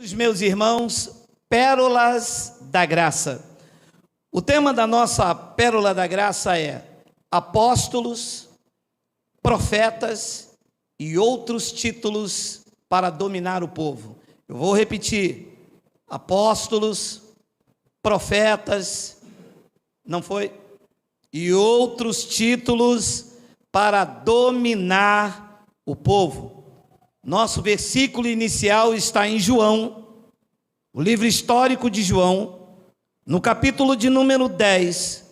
Os meus irmãos, pérolas da graça. O tema da nossa pérola da graça é apóstolos, profetas e outros títulos para dominar o povo. Eu vou repetir: apóstolos, profetas, não foi? E outros títulos para dominar o povo. Nosso versículo inicial está em João, o livro histórico de João, no capítulo de número 10,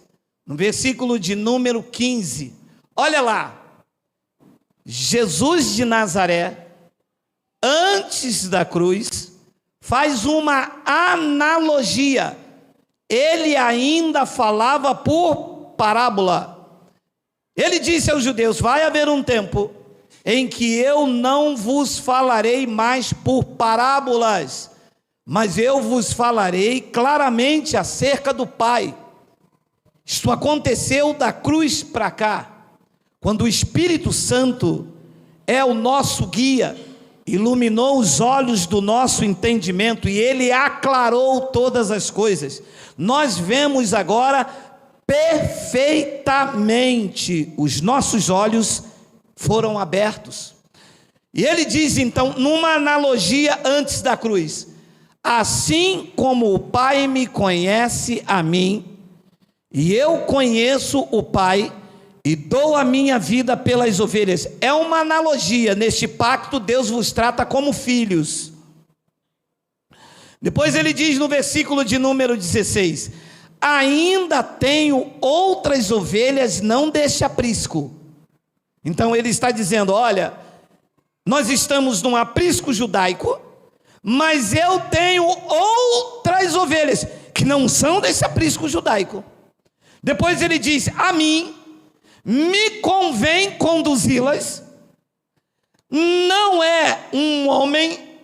no versículo de número 15. Olha lá, Jesus de Nazaré, antes da cruz, faz uma analogia. Ele ainda falava por parábola. Ele disse aos judeus: vai haver um tempo em que eu não vos falarei mais por parábolas, mas eu vos falarei claramente acerca do Pai. Isto aconteceu da cruz para cá, quando o Espírito Santo é o nosso guia, iluminou os olhos do nosso entendimento e ele aclarou todas as coisas. Nós vemos agora perfeitamente, os nossos olhos foram abertos. E ele diz então, numa analogia antes da cruz: assim como o Pai me conhece a mim, e eu conheço o Pai, e dou a minha vida pelas ovelhas. É uma analogia. Neste pacto Deus vos trata como filhos. Depois ele diz no versículo de número 16: ainda tenho outras ovelhas não deste aprisco. Então ele está dizendo: olha, nós estamos num aprisco judaico, mas eu tenho outras ovelhas que não são desse aprisco judaico. Depois ele diz: a mim me convém conduzi-las. Não é um homem,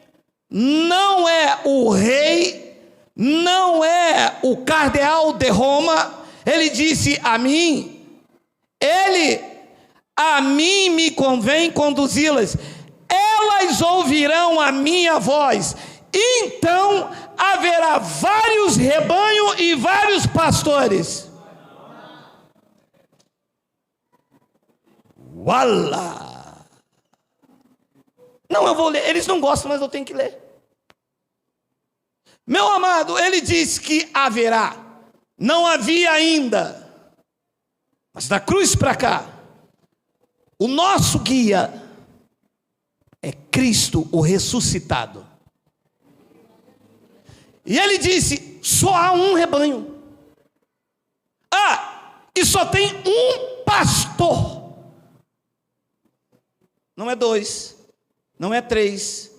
não é o rei, não é o cardeal de Roma. Ele disse: a mim me convém conduzi-las, elas ouvirão a minha voz, então haverá vários rebanhos e vários pastores. Uala! Não, eu vou ler, eles não gostam, mas eu tenho que ler. Meu amado, ele diz que haverá, não havia ainda, mas da cruz para cá, o nosso guia é Cristo, o ressuscitado. E ele disse: só há um rebanho. E só tem um pastor. Não é dois, não é três,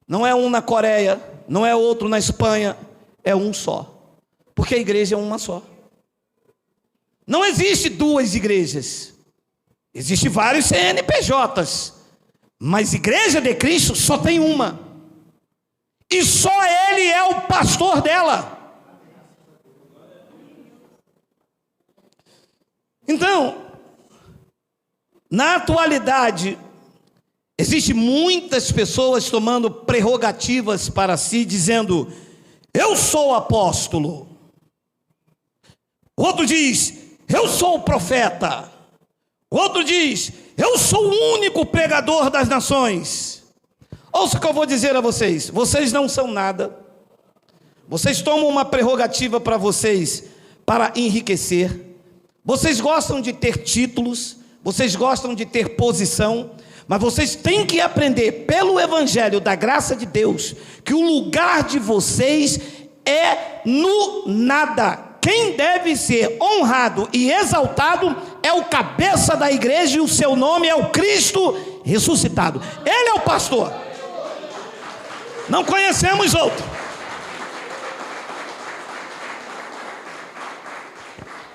não é um na Coreia, não é outro na Espanha, é um só. Porque a igreja é uma só. Não existe duas igrejas. Existem vários CNPJs, mas Igreja de Cristo só tem uma. E só Ele é o pastor dela. Então, na atualidade, existem muitas pessoas tomando prerrogativas para si, dizendo: eu sou apóstolo. Outro diz: eu sou o profeta. Outro diz: eu sou o único pregador das nações. Ouça o que eu vou dizer a vocês: vocês não são nada. Vocês tomam uma prerrogativa para vocês, para enriquecer. Vocês gostam de ter títulos, vocês gostam de ter posição, mas vocês têm que aprender pelo Evangelho da graça de Deus, que o lugar de vocês é no nada. Quem deve ser honrado e exaltado é o cabeça da igreja, e o seu nome é o Cristo ressuscitado. Ele é o pastor. Não conhecemos outro.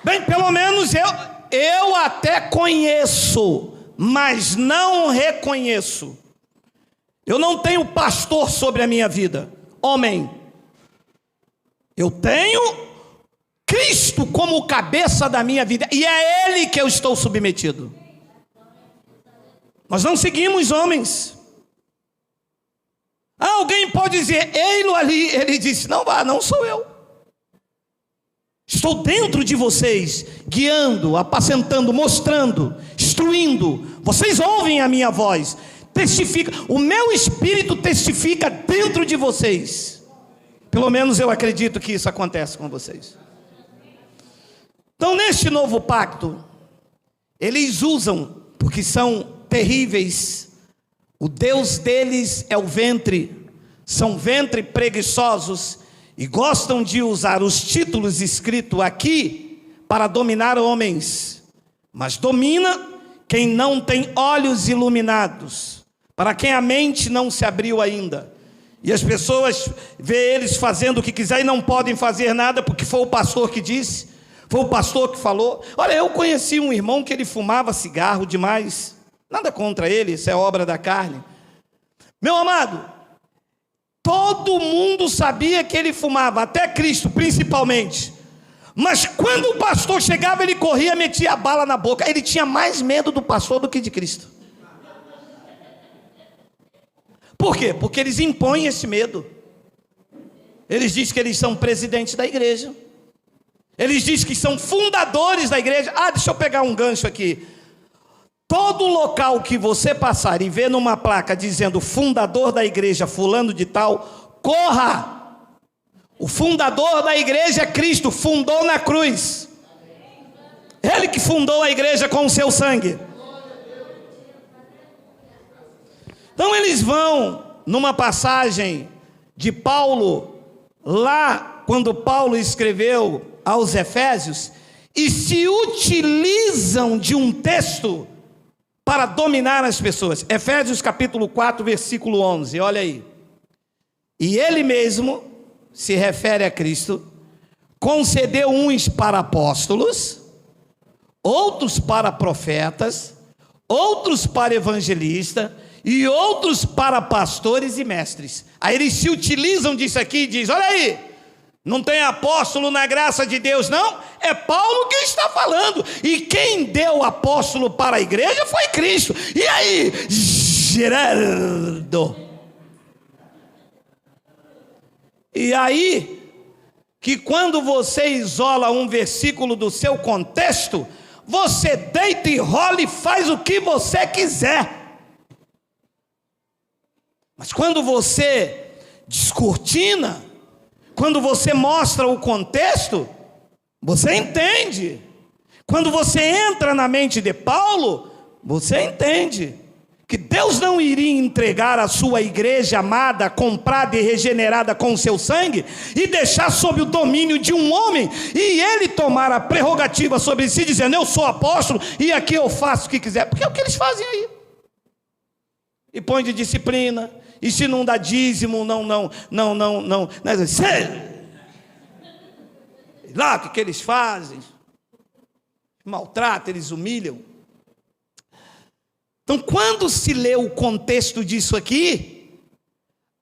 Bem, pelo menos eu até conheço, mas não reconheço. Eu não tenho pastor sobre a minha vida, homem. Eu tenho Cristo como cabeça da minha vida, e é Ele que eu estou submetido. Nós não seguimos homens. Alguém pode dizer, ei-lo ali. Ele disse, não vá, não sou eu. Estou dentro de vocês, guiando, apacentando, mostrando, instruindo. Vocês ouvem a minha voz, testifica. O meu espírito testifica dentro de vocês. Pelo menos eu acredito que isso acontece com vocês. Então, neste novo pacto, eles usam, porque são terríveis. O Deus deles é o ventre. São ventre preguiçosos e gostam de usar os títulos escritos aqui para dominar homens. Mas domina quem não tem olhos iluminados, para quem a mente não se abriu ainda. E as pessoas vê eles fazendo o que quiser e não podem fazer nada, porque foi o pastor que disse, foi o pastor que falou. Olha, eu conheci um irmão que ele fumava cigarro demais. Nada contra ele, isso é obra da carne. Meu amado, todo mundo sabia que ele fumava, até Cristo principalmente. Mas quando o pastor chegava, ele corria, metia a bala na boca. Ele tinha mais medo do pastor do que de Cristo. Por quê? Porque eles impõem esse medo. Eles dizem que eles são presidentes da igreja. Eles dizem que são fundadores da igreja. Deixa eu pegar um gancho aqui. Todo local que você passar e ver numa placa dizendo fundador da igreja fulano de tal, corra! O fundador da igreja é Cristo, fundou na cruz. Ele que fundou a igreja com o seu sangue. Então eles vão numa passagem de Paulo, lá quando Paulo escreveu aos Efésios, e se utilizam de um texto para dominar as pessoas. Efésios capítulo 4, versículo 11, olha aí. E ele mesmo, se refere a Cristo, concedeu uns para apóstolos, outros para profetas, outros para evangelistas, e outros para pastores e mestres. Aí eles se utilizam disso aqui e dizem, olha aí, não tem apóstolo na graça de Deus não? É Paulo que está falando. E quem deu apóstolo para a igreja foi Cristo. E aí, Gerardo? E aí, que quando você isola um versículo do seu contexto, você deita e rola e faz o que você quiser. Mas quando você descortina, quando você mostra o contexto, você entende. Quando você entra na mente de Paulo, você entende que Deus não iria entregar a sua igreja amada, comprada e regenerada com o seu sangue, e deixar sob o domínio de um homem, e ele tomar a prerrogativa sobre si, dizendo, eu sou apóstolo, e aqui eu faço o que quiser, porque é o que eles fazem aí. E põe de disciplina, e se não dá dízimo, não. Lá o que eles fazem? Maltratam, eles humilham. Então, quando se lê o contexto disso aqui,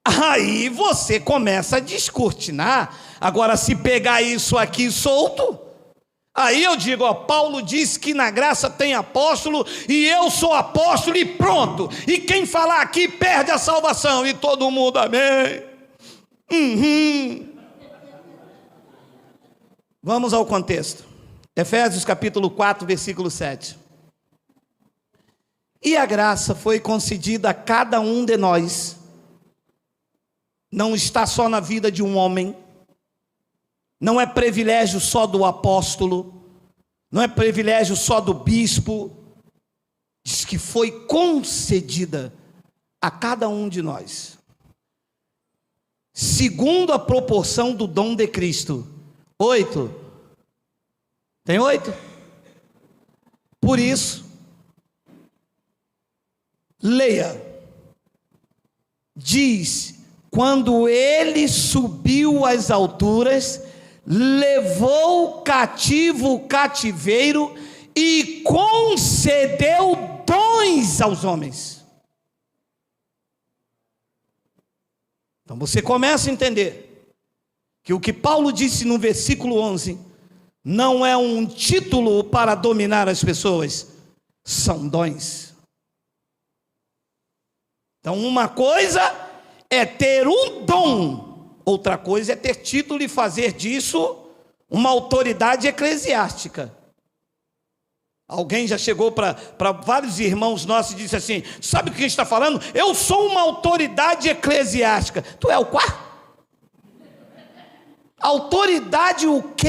aí você começa a descortinar. Agora, se pegar isso aqui solto, aí eu digo, Paulo diz que na graça tem apóstolo, e eu sou apóstolo e pronto. E quem falar aqui perde a salvação. E todo mundo, amém. Vamos ao contexto. Efésios capítulo 4, versículo 7. E a graça foi concedida a cada um de nós. Não está só na vida de um homem. Não é privilégio só do apóstolo. Não é privilégio só do bispo. Diz que foi concedida a cada um de nós, segundo a proporção do dom de Cristo. 8. Tem 8? Por isso, leia. Diz, quando ele subiu às alturas, levou cativo o cativeiro e concedeu dons aos homens. Então você começa a entender que o que Paulo disse no versículo 11 não é um título para dominar as pessoas, são dons. Então uma coisa é ter um dom, outra coisa é ter título e fazer disso uma autoridade eclesiástica. Alguém já chegou para vários irmãos nossos e disse assim: sabe o que a gente está falando? Eu sou uma autoridade eclesiástica. Tu é o quê? Autoridade o quê?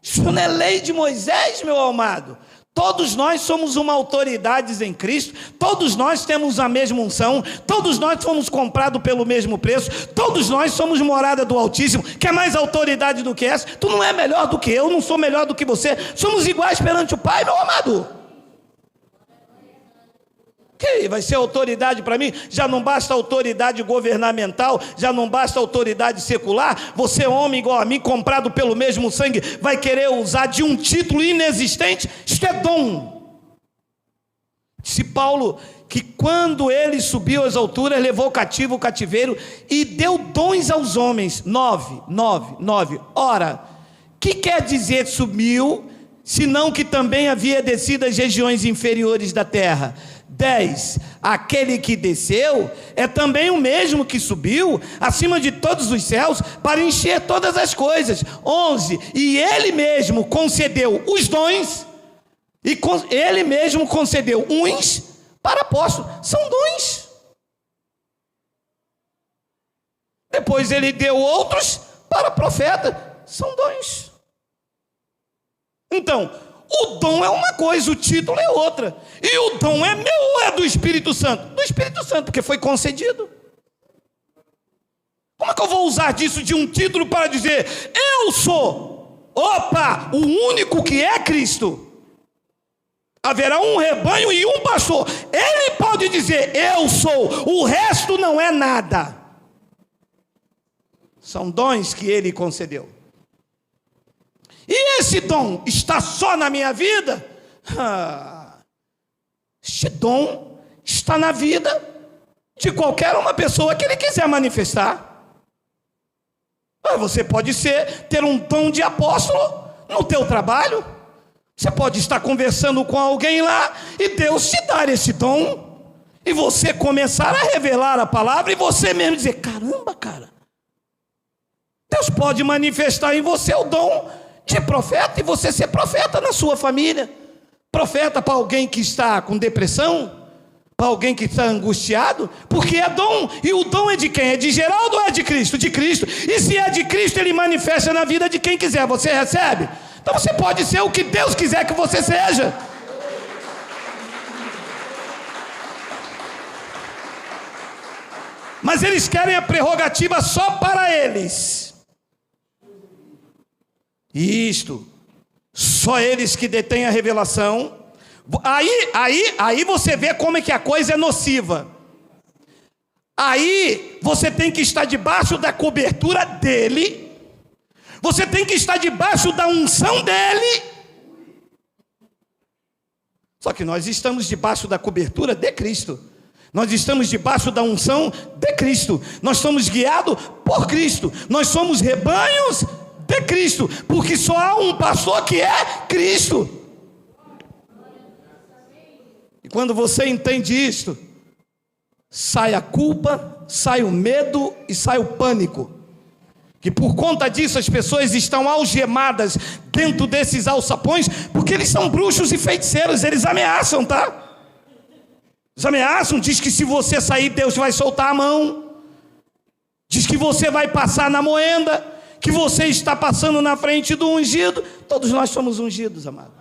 Isso não é lei de Moisés, meu amado. Todos nós somos uma autoridade em Cristo, todos nós temos a mesma unção, todos nós fomos comprados pelo mesmo preço, todos nós somos morada do Altíssimo. Quer mais autoridade do que essa? Tu não é melhor do que eu, não sou melhor do que você, somos iguais perante o Pai, meu amado. Que vai ser autoridade para mim? Já não basta autoridade governamental, já não basta autoridade secular. Você, homem igual a mim, comprado pelo mesmo sangue, vai querer usar de um título inexistente? Isto é dom. Disse Paulo que quando ele subiu às alturas, levou cativo o cativeiro e deu dons aos homens. 9. Ora, que quer dizer subiu, senão que também havia descido às regiões inferiores da terra? 10. Aquele que desceu é também o mesmo que subiu acima de todos os céus para encher todas as coisas. 11. E ele mesmo concedeu os dons, e ele mesmo concedeu uns para apóstolos. São dons. Depois ele deu outros para profeta. São dons. Então, o dom é uma coisa, o título é outra. E o dom é meu ou é do Espírito Santo? Do Espírito Santo, porque foi concedido. Como é que eu vou usar disso de um título para dizer eu sou, opa, o único que é Cristo? Haverá um rebanho e um pastor. Ele pode dizer eu sou, o resto não é nada. São dons que ele concedeu. E esse dom está só na minha vida? Este dom está na vida de qualquer uma pessoa que ele quiser manifestar. Você pode ter um dom de apóstolo no teu trabalho. Você pode estar conversando com alguém lá e Deus te dar esse dom. E você começar a revelar a palavra e você mesmo dizer, caramba, cara. Deus pode manifestar em você o dom de profeta e você ser profeta na sua família. Profeta para alguém que está com depressão, para alguém que está angustiado, porque é dom. E o dom é de quem? É de Geraldo ou é de Cristo? De Cristo. E se é de Cristo, ele manifesta na vida de quem quiser. Você recebe? Então você pode ser o que Deus quiser que você seja. Mas eles querem a prerrogativa só para eles. Isto, só eles que detêm a revelação. Aí você vê como é que a coisa é nociva. Aí você tem que estar debaixo da cobertura dele. Você tem que estar debaixo da unção dele. Só que nós estamos debaixo da cobertura de Cristo. Nós estamos debaixo da unção de Cristo. Nós somos guiados por Cristo. Nós somos rebanhos de Cristo, porque só há um pastor que é Cristo. E quando você entende isto, sai a culpa, sai o medo e sai o pânico. Que por conta disso as pessoas estão algemadas dentro desses alçapões, porque eles são bruxos e feiticeiros, eles ameaçam, tá? Eles ameaçam, diz que se você sair, Deus vai soltar a mão. Diz que você vai passar na moenda, que você está passando na frente do ungido. Todos nós somos ungidos, amado.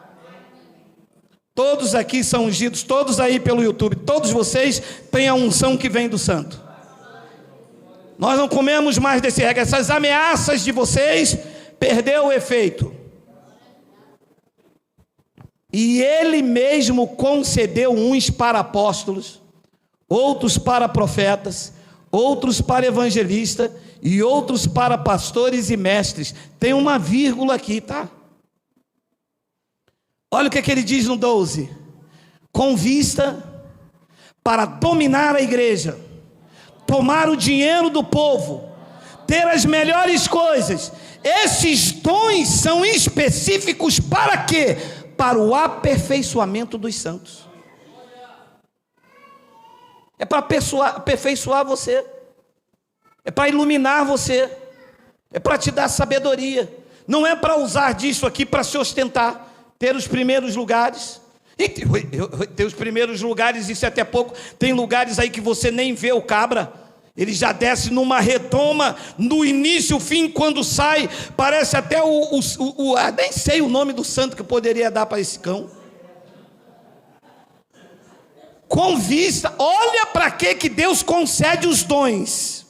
Todos aqui são ungidos, todos aí pelo YouTube, todos vocês têm a unção que vem do santo. Nós não comemos mais desse regra. Essas ameaças de vocês perdeu o efeito. E ele mesmo concedeu uns para apóstolos, outros para profetas, outros para evangelistas e outros para pastores e mestres. Tem uma vírgula aqui, tá? Olha o que ele diz no 12. Com vista para dominar a igreja, tomar o dinheiro do povo, ter as melhores coisas. Esses dons são específicos para quê? Para o aperfeiçoamento dos santos. É para aperfeiçoar você. é para iluminar você, é para te dar sabedoria. Não é para usar disso aqui para se ostentar, ter os primeiros lugares. E ter os primeiros lugares, isso é até pouco. Tem lugares aí que você nem vê o cabra, ele já desce numa redoma, no início, o fim, quando sai, parece até nem sei o nome do santo que eu poderia dar para esse cão. Com vista, olha para que Deus concede os dons,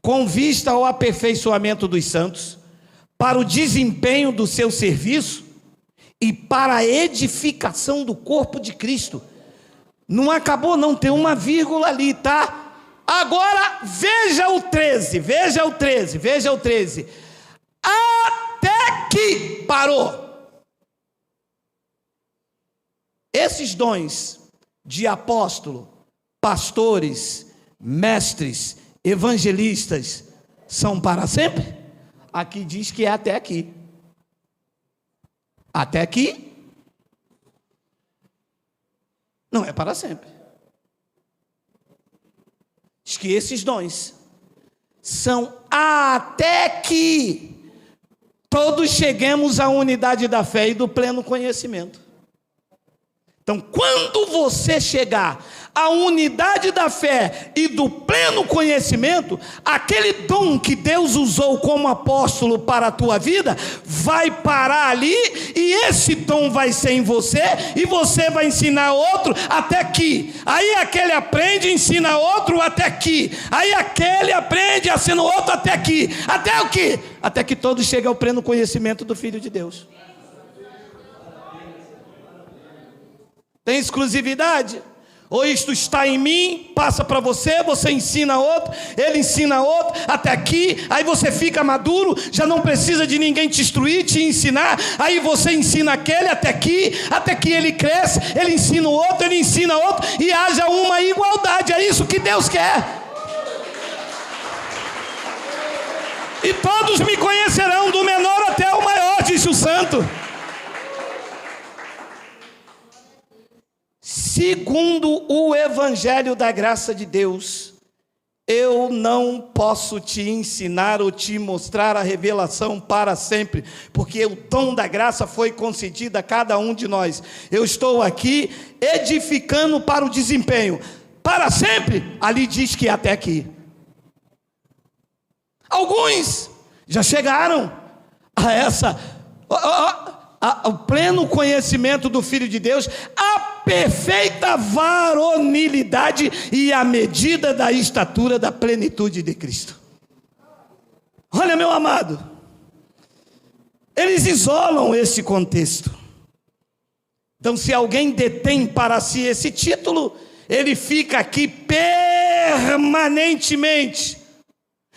com vista ao aperfeiçoamento dos santos, para o desempenho do seu serviço e para a edificação do corpo de Cristo. Não acabou não, tem uma vírgula ali, tá? Agora veja o 13, veja o 13, veja o 13. Até que parou. Esses dons de apóstolo, pastores, mestres, evangelistas, são para sempre? Aqui diz que é até aqui. Até aqui não é para sempre. Diz que esses dons são até que todos cheguemos à unidade da fé e do pleno conhecimento. Então, quando você chegar à unidade da fé e do pleno conhecimento, aquele dom que Deus usou como apóstolo para a tua vida, vai parar ali, e esse dom vai ser em você, e você vai ensinar outro até aqui. Aí aquele aprende e ensina outro até aqui. Aí aquele aprende e ensina outro até aqui. Até o quê? Até que todos cheguem ao pleno conhecimento do Filho de Deus. Tem exclusividade? Ou isto está em mim, passa para você, você ensina outro, ele ensina outro, até aqui, aí você fica maduro, já não precisa de ninguém te instruir, te ensinar, aí você ensina aquele até que ele cresce, ele ensina o outro, ele ensina outro, e haja uma igualdade. É isso que Deus quer. E todos me conhecerão, do menor até o maior, disse o santo. Segundo o Evangelho da graça de Deus, eu não posso te ensinar ou te mostrar a revelação para sempre, porque o dom da graça foi concedido a cada um de nós. Eu estou aqui edificando para o desempenho. Para sempre, ali diz que até aqui. Alguns já chegaram ao pleno conhecimento do Filho de Deus, a perfeita varonilidade e a medida da estatura da plenitude de Cristo. Olha, meu amado, eles isolam esse contexto. Então, se alguém detém para si esse título, ele fica aqui permanentemente.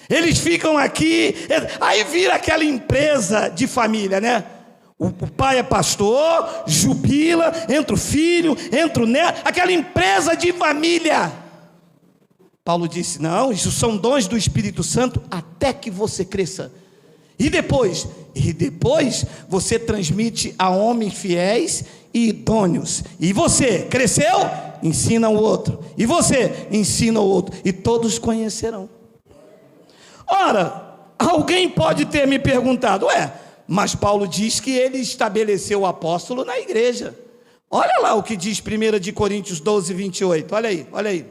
Eles ficam aqui, aí vira aquela empresa de família, né? O pai é pastor, jubila, entra o filho, entra o neto, aquela empresa de família. Paulo disse, não, isso são dons do Espírito Santo até que você cresça. E depois você transmite a homens fiéis e idôneos. E você cresceu, ensina o outro. E você ensina o outro. E todos conhecerão. Ora, alguém pode ter me perguntado, mas Paulo diz que ele estabeleceu o apóstolo na igreja. Olha lá o que diz 1 Coríntios 12, 28. Olha aí.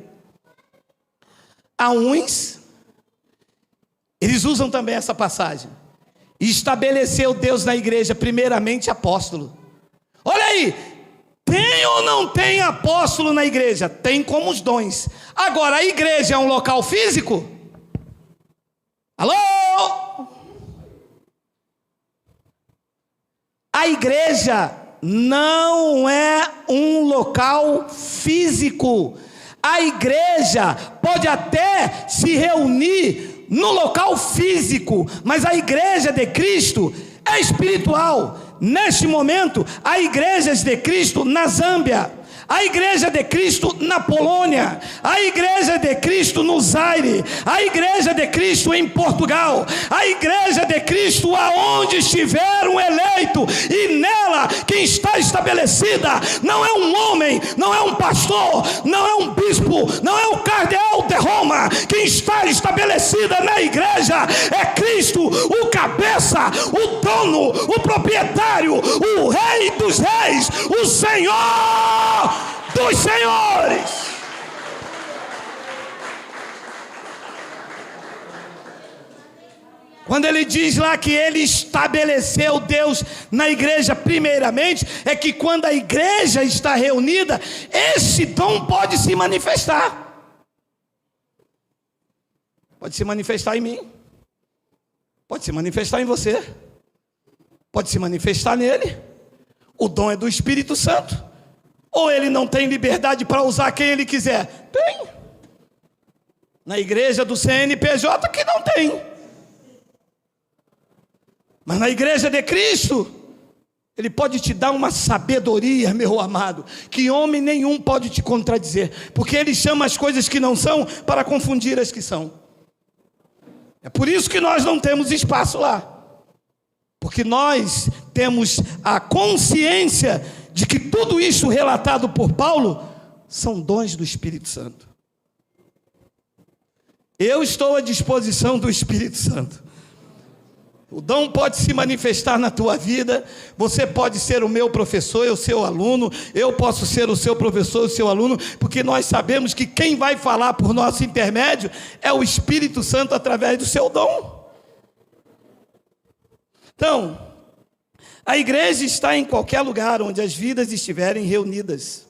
Há uns, eles usam também essa passagem. Estabeleceu Deus na igreja, primeiramente apóstolo. Olha aí, tem ou não tem apóstolo na igreja? Tem como os dons. Agora, a igreja é um local físico? Alô? A igreja não é um local físico. A igreja pode até se reunir no local físico, mas a igreja de Cristo é espiritual. Neste momento, há igrejas de Cristo na Zâmbia, A igreja de Cristo na Polônia, a igreja de Cristo no Zaire, a igreja de Cristo em Portugal, a igreja de Cristo aonde estiver um eleito, e nela quem está estabelecida não é um homem, não é um pastor, não é um bispo, não é o cardeal de Roma. Quem está estabelecida na igreja é Cristo, o cabeça, o dono, o proprietário, o rei dos reis, o Senhor dos senhores. Quando ele diz lá que ele estabeleceu Deus na igreja primeiramente, é que quando a igreja está reunida, esse dom pode se manifestar. Pode se manifestar em mim, pode se manifestar em você, pode se manifestar nele. O dom é do Espírito Santo. Ou ele não tem liberdade para usar quem ele quiser? Tem. Na igreja do CNPJ que não tem. Mas na igreja de Cristo, ele pode te dar uma sabedoria, meu amado, que homem nenhum pode te contradizer, porque ele chama as coisas que não são para confundir as que são. É por isso que nós não temos espaço lá, porque nós temos a consciência de que tudo isso relatado por Paulo são dons do Espírito Santo. Eu estou à disposição do Espírito Santo. O dom pode se manifestar na tua vida. Você pode ser o meu professor, eu seu aluno. Eu posso ser o seu professor, o seu aluno, porque nós sabemos que quem vai falar por nosso intermédio é o Espírito Santo através do seu dom. Então, a igreja está em qualquer lugar onde as vidas estiverem reunidas.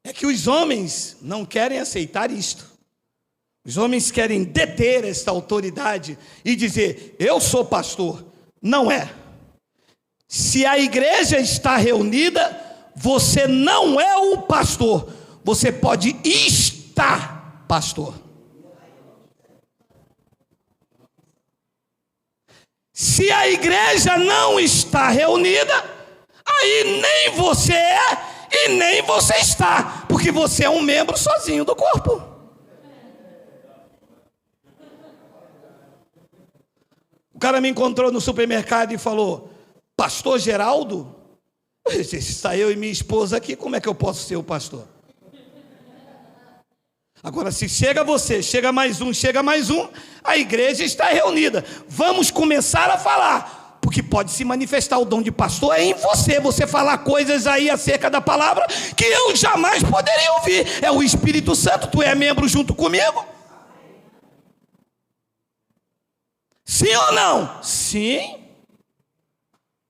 É que os homens não querem aceitar isto. Os homens querem deter esta autoridade e dizer, eu sou pastor. Não é. Se a igreja está reunida, você não é o pastor. Você pode estar pastor. Se a igreja não está reunida, aí nem você é e nem você está, porque você é um membro sozinho do corpo. O cara me encontrou no supermercado e falou, pastor Geraldo? Se está eu e minha esposa aqui, como é que eu posso ser o pastor? Agora, se chega você, chega mais um, a igreja está reunida. Vamos começar a falar, porque pode se manifestar o dom de pastor em você. Você falar coisas aí acerca da palavra que eu jamais poderia ouvir. É o Espírito Santo, tu é membro junto comigo? Sim ou não? Sim.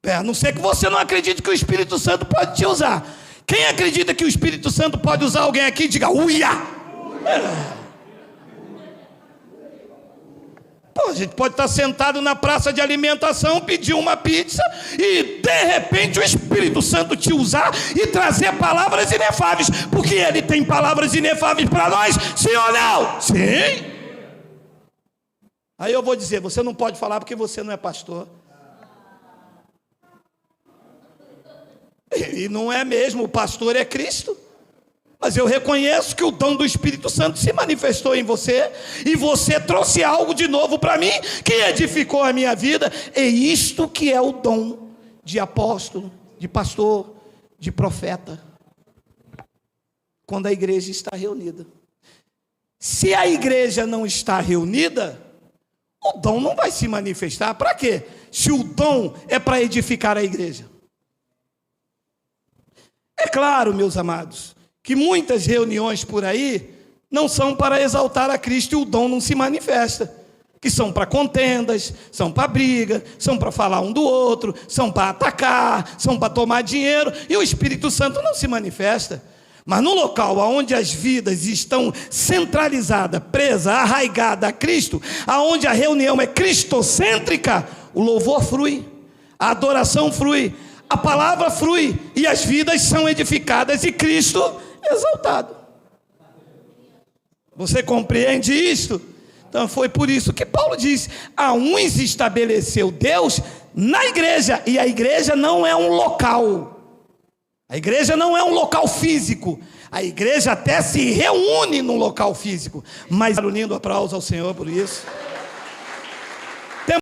A não ser que você não acredite que o Espírito Santo pode te usar. Quem acredita que o Espírito Santo pode usar alguém aqui, diga uia. Pô, a gente pode estar sentado na praça de alimentação, pedir uma pizza e de repente o Espírito Santo te usar e trazer palavras inefáveis, porque ele tem palavras inefáveis para nós, sim ou não? Sim. Aí eu vou dizer, você não pode falar porque você não é pastor. E não é mesmo, o pastor é Cristo. Mas eu reconheço que o dom do Espírito Santo se manifestou em você, e você trouxe algo de novo para mim, que edificou a minha vida. É isto que é o dom de apóstolo, de pastor, de profeta, quando a igreja está reunida. Se a igreja não está reunida, o dom não vai se manifestar. Para quê? Se o dom é para edificar a igreja. É claro, meus amados, que muitas reuniões por aí não são para exaltar a Cristo e o dom não se manifesta. Que são para contendas, são para briga, são para falar um do outro, são para atacar, são para tomar dinheiro, e o Espírito Santo não se manifesta. Mas no local onde as vidas estão centralizadas, presas, arraigadas a Cristo, aonde a reunião é cristocêntrica, o louvor flui, a adoração flui, a palavra flui, e as vidas são edificadas e Cristo exaltado. Você compreende isto? Então foi por isso que Paulo diz, a uns estabeleceu Deus na igreja, e a igreja não é um local. A igreja não é um local físico. A igreja até se reúne num local físico. Mas um lindo aplauso ao Senhor por isso.